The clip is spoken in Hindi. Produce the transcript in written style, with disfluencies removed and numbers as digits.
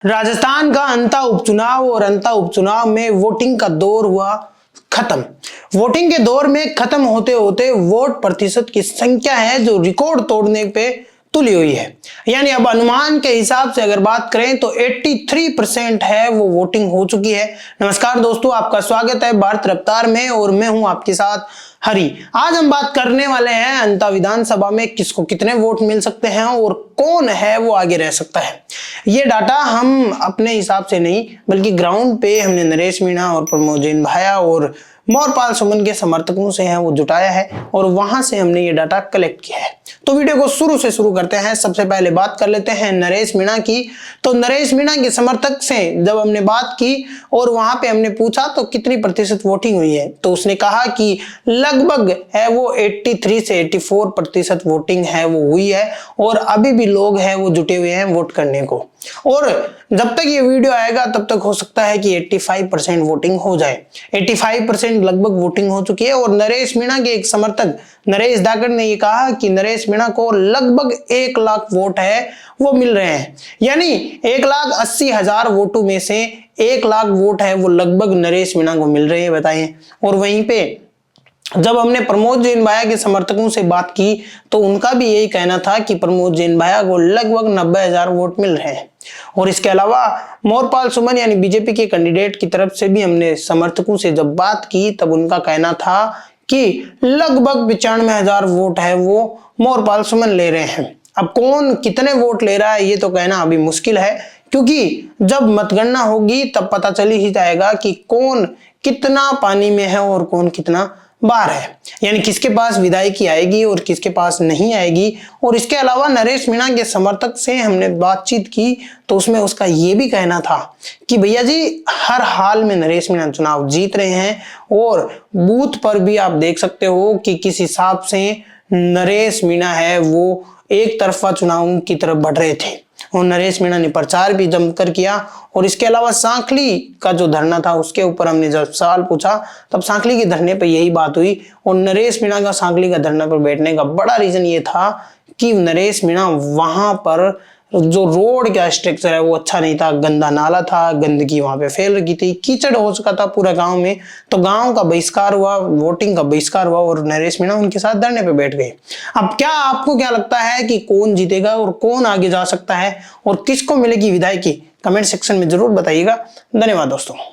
राजस्थान का अंता उपचुनाव और अंता उपचुनाव में वोटिंग का दौर हुआ खत्म। वोटिंग के दौर में खत्म होते होते वोट प्रतिशत की संख्या है जो रिकॉर्ड तोड़ने पे तुली हुई है। यानी अब अनुमान के हिसाब से अगर बात करें तो 83% है वो वोटिंग हो चुकी है। नमस्कार दोस्तों, आपका स्वागत है भारत रफ्तार में और मैं हूं आपके साथ हरी। आज हम बात करने वाले हैं अंता विधानसभा में किसको कितने वोट मिल सकते हैं और कौन है वो आगे रह सकता है। ये डाटा हम अपने हिसाब से नहीं बल्कि ग्राउंड पे हमने नरेश मीणा और प्रमोद जैन भाया और मोरपाल सुमन के समर्थकों से है वो जुटाया है और वहां से हमने ये डाटा कलेक्ट किया है। तो वीडियो को शुरू से शुरू करते हैं। सबसे पहले बात कर लेते हैं नरेश मीणा की। तो नरेश मीणा के समर्थक से जब हमने बात की और वहां पे हमने पूछा तो कितनी प्रतिशत वोटिंग हुई है, तो उसने कहा कि लगभग है वो 83 से 84% वोटिंग है वो हुई है और अभी भी लोग हैं वो जुटे हुए हैं वोट करने को। और जब तक ये वीडियो आएगा तब तक हो सकता है कि 85% वोटिंग हो जाए। 85% लगभग वोटिंग हो चुकी है और नरेश मीणा के एक समर्थक नरेश दाकर ने ये कहा कि नरेश मीणा को लगभग 1 लाख वोट है वो मिल रहे हैं। यानी 1,80,000 वोटों में से 1 लाख वोट है वो लगभग नरेश मीणा को मिल रहे हैं, बताइए। और वहीं पे जब हमने प्रमोद जैन भाया के समर्थकों से बात की तो उनका भी यही कहना था कि प्रमोद जैन भाया को लगभग 90,000 वोट मिल रहे हैं। और इसके अलावा मोरपाल सुमन यानी बीजेपी के कैंडिडेट की तरफ से भी हमने समर्थकों से जब बात की तब उनका कहना था कि लगभग 95,000 वोट है वो मोरपाल सुमन ले रहे हैं। अब कौन कितने वोट ले रहा है ये तो कहना अभी मुश्किल है, क्योंकि जब मतगणना होगी तब पता चल ही जाएगा कि कौन कितना पानी में है और कौन कितना बाहर है, यानी किसके पास विधायकी आएगी और किसके पास नहीं आएगी। और इसके अलावा नरेश मीणा के समर्थक से हमने बातचीत की तो उसमें उसका ये भी कहना था कि भैया जी हर हाल में नरेश मीणा चुनाव जीत रहे हैं और बूथ पर भी आप देख सकते हो कि किस हिसाब से नरेश मीणा है वो एक तरफा चुनाव की तरफ बढ़ रहे थे और नरेश मीणा ने प्रचार भी जमकर किया। और इसके अलावा सांखली का जो धरना था उसके ऊपर हमने जब सवाल पूछा तब सांखली के धरने पर यही बात हुई और नरेश मीणा का सांखली का धरना पर बैठने का बड़ा रीजन ये था कि नरेश मीणा वहां पर जो रोड का स्ट्रक्चर है वो अच्छा नहीं था, गंदा नाला था, गंदगी वहां पे फैल रही थी, कीचड़ हो चुका था पूरा गांव में। तो गांव का बहिष्कार हुआ, वोटिंग का बहिष्कार हुआ और नरेश मीणा उनके साथ धरने पे बैठ गए। अब क्या आपको क्या लगता है कि कौन जीतेगा और कौन आगे जा सकता है और किसको मिलेगी विधायकी? कमेंट सेक्शन में जरूर बताइएगा। धन्यवाद दोस्तों।